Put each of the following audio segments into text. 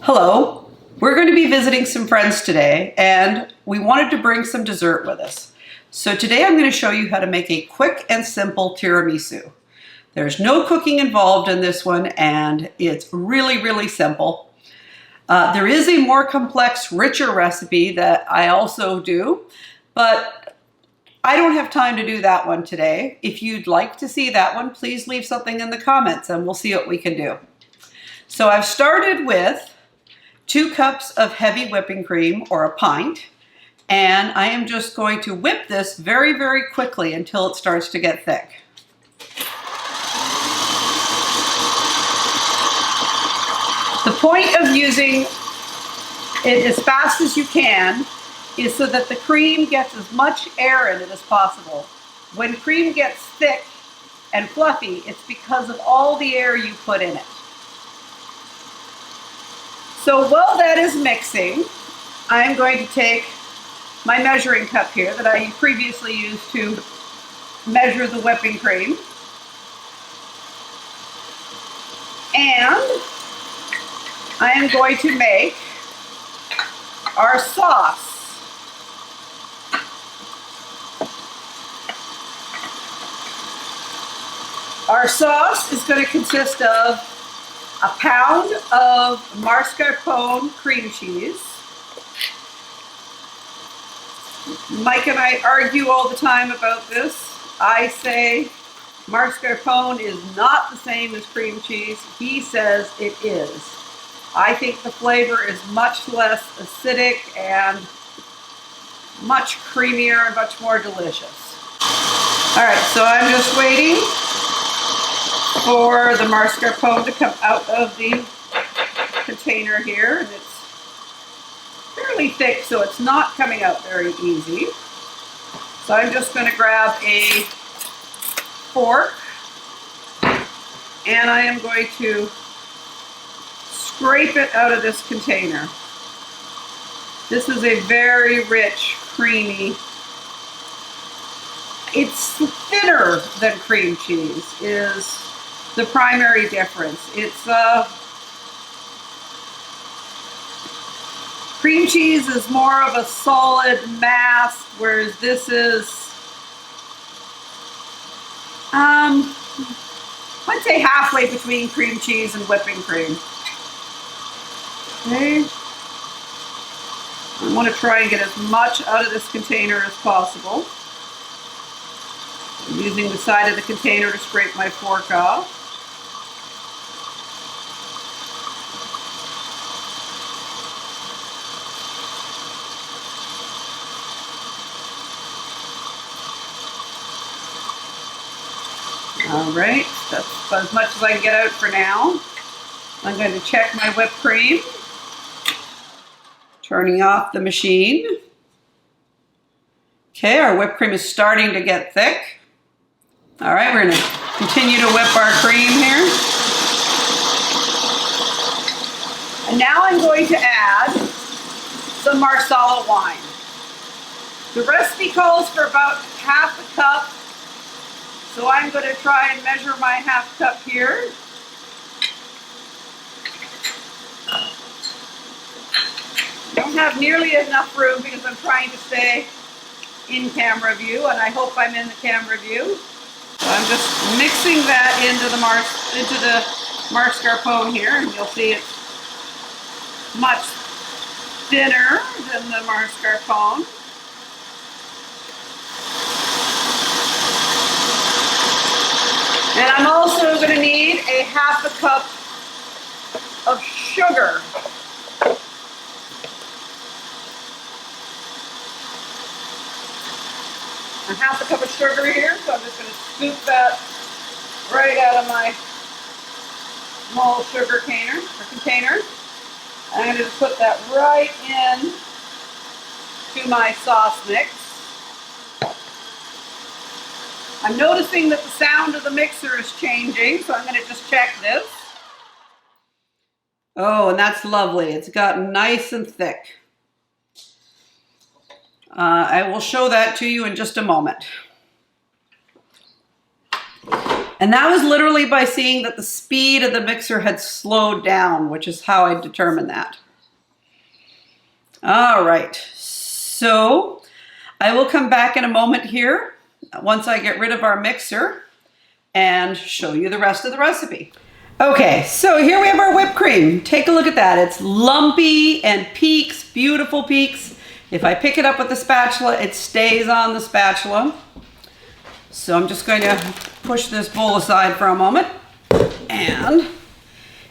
Hello, we're going to be visiting some friends today and we wanted to bring some dessert with us. So today I'm going to show you how to make a quick and simple tiramisu. There's no cooking involved in this one and it's really simple. There is a more complex, richer recipe that I also do, but I don't have time to do that one today. If you'd like to see that one, please leave something in the comments and we'll see what we can do. So I've started with 2 cups of heavy whipping cream, or a pint, and I am just going to whip this very quickly until it starts to get thick. The point of using it as fast as you can is so that the cream gets as much air in it as possible. When cream gets thick and fluffy, it's because of all the air you put in it. So while that is mixing, I'm going to take my measuring cup here that I previously used to measure the whipping cream. And I am going to make our sauce. Our sauce is going to consist of a pound of mascarpone cream cheese. Mike and I argue all the time about this. I say mascarpone is not the same as cream cheese. He says it is. I think the flavor is much less acidic and much creamier and much more delicious. All right, so I'm just waiting for the mascarpone to come out of the container here, and it's fairly thick, so it's not coming out very easy. So I'm just going to grab a fork and I am going to scrape it out of this container. This is a very rich, creamy, it's thinner than cream cheese is the primary difference. It's cream cheese is more of a solid mass, whereas this is, I'd say halfway between cream cheese and whipping cream. Okay. I want to try and get as much out of this container as possible. I'm using the side of the container to scrape my fork off. All right, that's about as much as I can get out for now. I'm going to check my whipped cream. Turning off the machine. Okay, our whipped cream is starting to get thick. All right, we're going to continue to whip our cream here. And now I'm going to add some Marsala wine. The recipe calls for about half a cup. So I'm going to try and measure my half cup here. I don't have nearly enough room because I'm trying to stay in camera view, and I hope I'm in the camera view. So I'm just mixing that into the mascarpone here, and you'll see it's much thinner than the mascarpone. And I'm also going to need a half a cup of sugar. A half a cup of sugar here, so I'm just going to scoop that right out of my small sugar container. I'm going to just put that right in to my sauce mix. I'm noticing that the sound of the mixer is changing, so I'm going to just check this. Oh, and that's lovely. It's gotten nice and thick. I will show that to you in just a moment. And that was literally by seeing that the speed of the mixer had slowed down, which is how I determined that. All right, so I will come back in a moment here once I get rid of our mixer and show you the rest of the recipe. Okay, so here we have our whipped cream. Take a look at that. It's lumpy and peaks, beautiful peaks. If I pick it up with the spatula, it stays on the spatula. So I'm just going to push this bowl aside for a moment. And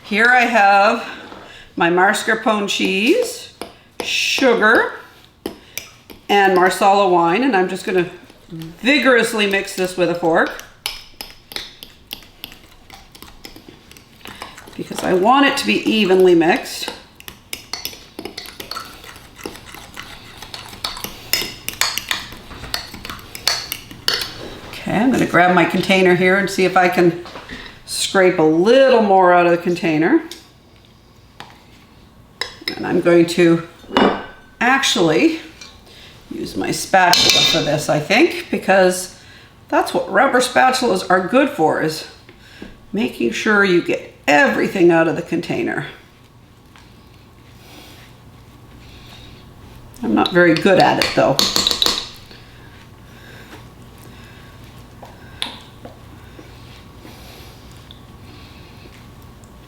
here I have my mascarpone cheese, sugar, and Marsala wine. And I'm just going to vigorously mix this with a fork, because I want it to be evenly mixed. Okay, I'm going to grab my container here and see if I can scrape a little more out of the container. And I'm going to actually use my spatula for this, I think, because that's what rubber spatulas are good for, is making sure you get everything out of the container. I'm not very good at it though.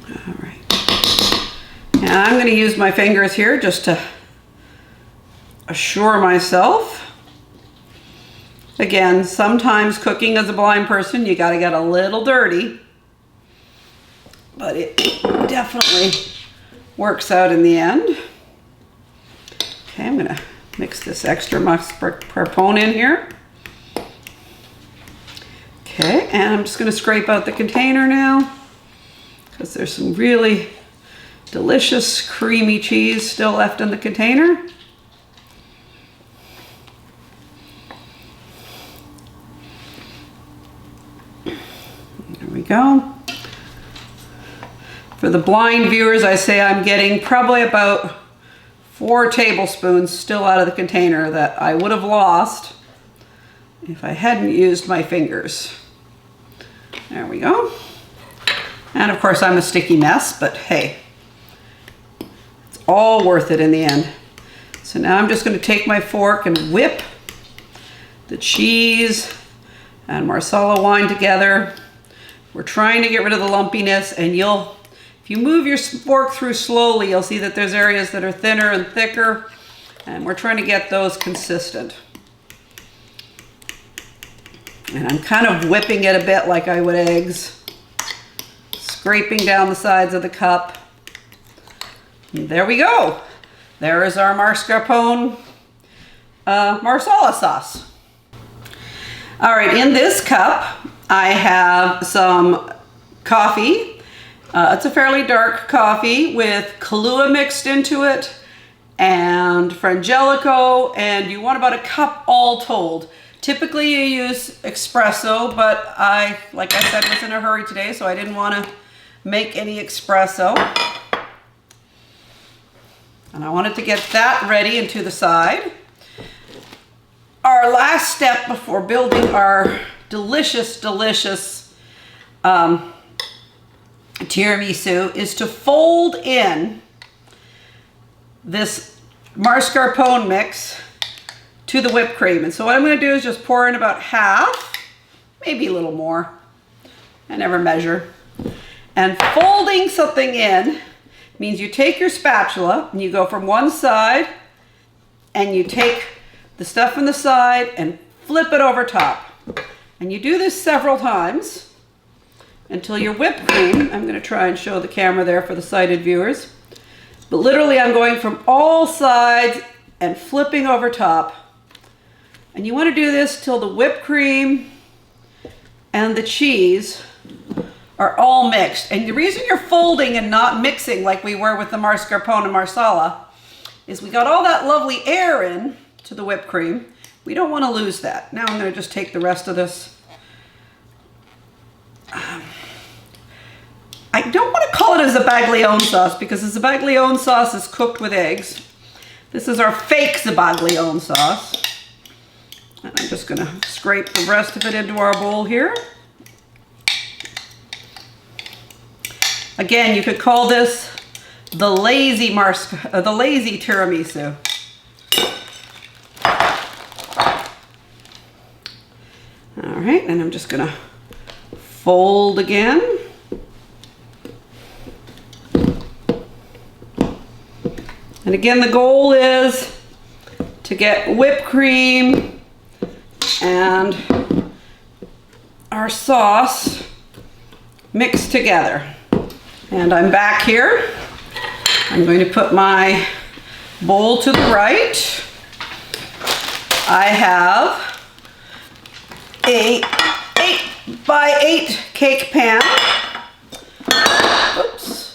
All right. And I'm going to use my fingers here just to assure myself. Again, sometimes cooking as a blind person, you got to get a little dirty. But it definitely works out in the end. Okay, I'm gonna mix this extra mascarpone in here. Okay, and I'm just gonna scrape out the container now, because there's some really delicious creamy cheese still left in the container. There we go. For the blind viewers, I say I'm getting probably about 4 tablespoons still out of the container that I would have lost if I hadn't used my fingers. There we go. And of course I'm a sticky mess, but hey, it's all worth it in the end. So now I'm just going to take my fork and whip the cheese and Marsala wine together. We're trying to get rid of the lumpiness, and if you move your fork through slowly, you'll see that there's areas that are thinner and thicker, and we're trying to get those consistent. And I'm kind of whipping it a bit like I would eggs, scraping down the sides of the cup. And there we go. There is our mascarpone Marsala sauce. All right, in this cup, I have some coffee. It's a fairly dark coffee with Kahlua mixed into it and Frangelico, and you want about a cup all told. Typically you use espresso, but like I said, was in a hurry today, so I didn't want to make any espresso. And I wanted to get that ready and to the side. Our last step before building our delicious, delicious tiramisu is to fold in this mascarpone mix to the whipped cream. And so what I'm going to do is just pour in about half, maybe a little more. I never measure. And folding something in means you take your spatula and you go from one side and you take the stuff on the side and flip it over top. And you do this several times until your whipped cream, I'm going to try and show the camera there for the sighted viewers, but literally I'm going from all sides and flipping over top. And you want to do this till the whipped cream and the cheese are all mixed. And the reason you're folding and not mixing like we were with the mascarpone and Marsala is we got all that lovely air in to the whipped cream. We don't want to lose that. Now I'm going to just take the rest of this. I don't want to call it a Zabaglione sauce because the Zabaglione sauce is cooked with eggs. This is our fake Zabaglione sauce. And I'm just going to scrape the rest of it into our bowl here. Again, you could call this the lazy tiramisu. All right, and I'm just gonna fold again. And again, the goal is to get whipped cream and our sauce mixed together. And I'm back here. I'm going to put my bowl to the right. I have a 8x8 cake pan. Oops,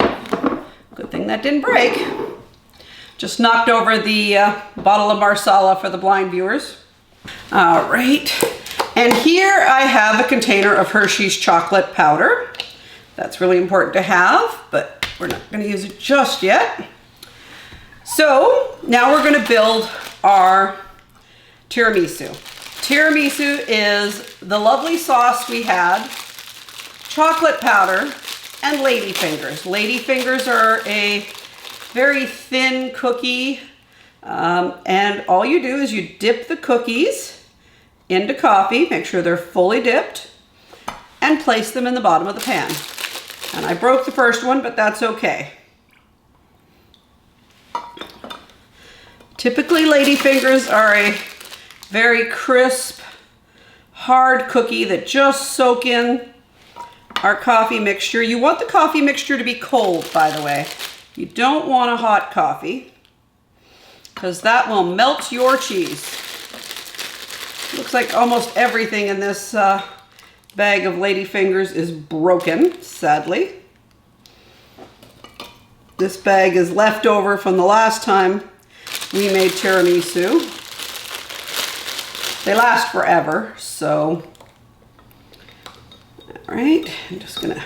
good thing that didn't break. Just knocked over the bottle of Marsala for the blind viewers. All right, and here I have a container of Hershey's chocolate powder. That's really important to have, but we're not gonna use it just yet. So now we're gonna build our tiramisu. Tiramisu is the lovely sauce we had, chocolate powder, and ladyfingers. Ladyfingers are a very thin cookie, and all you do is you dip the cookies into coffee, make sure they're fully dipped, and place them in the bottom of the pan. And I broke the first one, but that's okay. Typically, ladyfingers are a very crisp, hard cookie that just soak in our coffee mixture. You want the coffee mixture to be cold, by the way. You don't want a hot coffee, because that will melt your cheese. Looks like almost everything in this bag of ladyfingers is broken, sadly. This bag is left over from the last time we made tiramisu. They last forever, so. All right, I'm just gonna,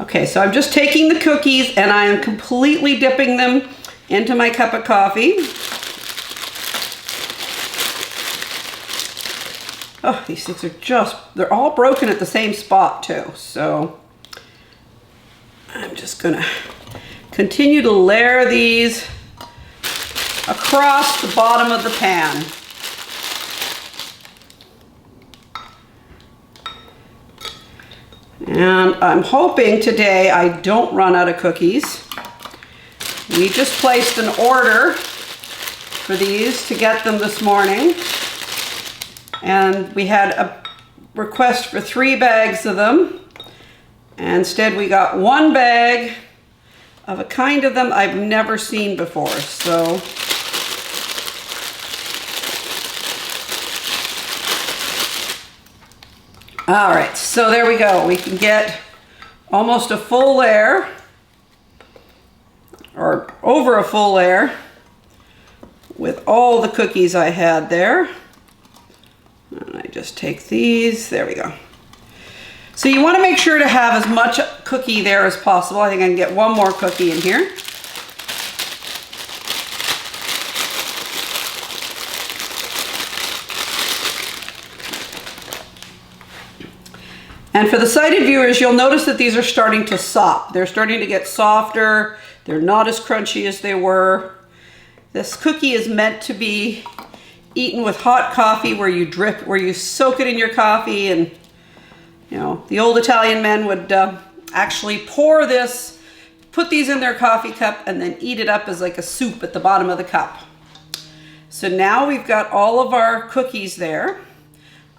okay, so I'm just taking the cookies and I am completely dipping them into my cup of coffee. Oh, these things are just, they're all broken at the same spot too. So I'm just gonna continue to layer these across the bottom of the pan. And I'm hoping today I don't run out of cookies. We just placed an order for these to get them this morning. And we had a request for 3 bags of them. And instead we got 1 bag of a kind of them I've never seen before. So all right, so there we go. We can get almost a full layer, or over a full layer, with all the cookies I had there. And I just take these, there we go. So you want to make sure to have as much cookie there as possible. I think I can get 1 more cookie in here. And for the sighted viewers, you'll notice that these are starting to sop. They're starting to get softer. They're not as crunchy as they were. This cookie is meant to be eaten with hot coffee, where you soak it in your coffee. And you know, the old Italian men would actually pour this, put these in their coffee cup, and then eat it up as like a soup at the bottom of the cup. So now we've got all of our cookies there.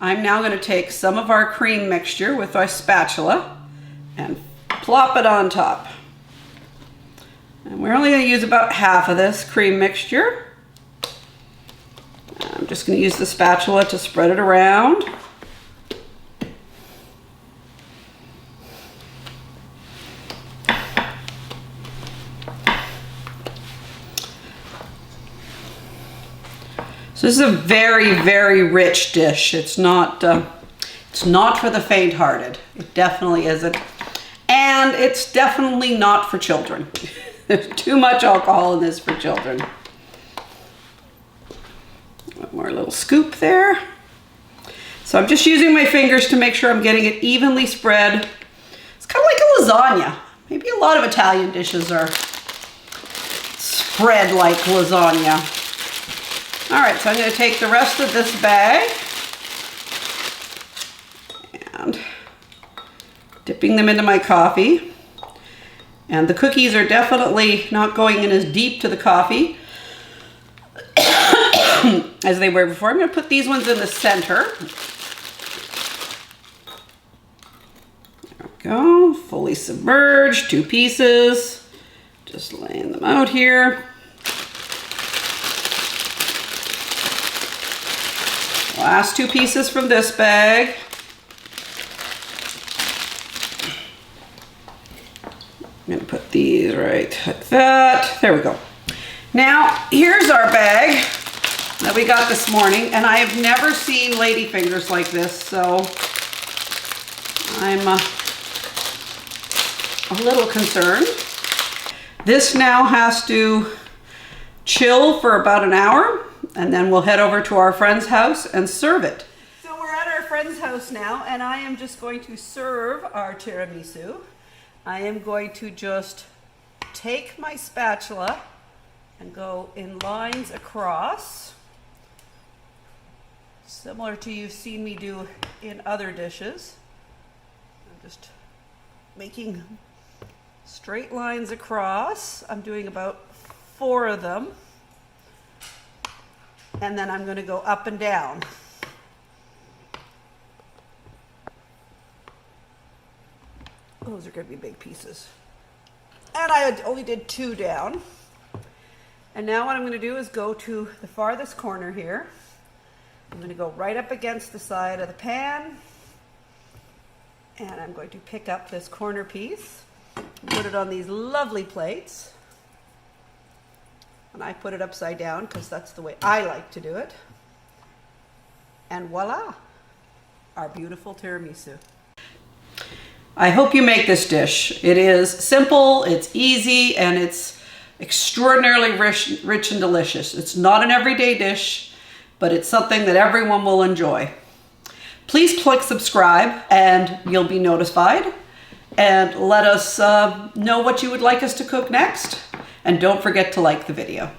I'm now going to take some of our cream mixture with my spatula and plop it on top. And we're only going to use about half of this cream mixture. I'm just going to use the spatula to spread it around. So this is a very, very rich dish. It's not for the faint-hearted. It definitely isn't. And it's definitely not for children. There's too much alcohol in this for children. One more little scoop there. So I'm just using my fingers to make sure I'm getting it evenly spread. It's kind of like a lasagna. Maybe a lot of Italian dishes are spread like lasagna. All right, so I'm going to take the rest of this bag and dipping them into my coffee. And the cookies are definitely not going in as deep to the coffee as they were before. I'm going to put these ones in the center. There we go, fully submerged, 2 pieces. Just laying them out here. Last 2 pieces from this bag. I'm going to put these right like that. There we go. Now, here's our bag that we got this morning, and I have never seen ladyfingers like this, so I'm a little concerned. This now has to chill for about an hour, and then we'll head over to our friend's house and serve it. So we're at our friend's house now, and I am just going to serve our tiramisu. I am going to just take my spatula and go in lines across, similar to you've seen me do in other dishes. I'm just making straight lines across. I'm doing about 4 of them. And then I'm going to go up and down. Those are going to be big pieces. And I only did 2 down. And now what I'm going to do is go to the farthest corner here. I'm going to go right up against the side of the pan. And I'm going to pick up this corner piece, put it on these lovely plates. And I put it upside down because that's the way I like to do it. And voila, our beautiful tiramisu. I hope you make this dish. It is simple, it's easy, and it's extraordinarily rich and delicious. It's not an everyday dish, but it's something that everyone will enjoy. Please click subscribe and you'll be notified. And let us know what you would like us to cook next. And don't forget to like the video.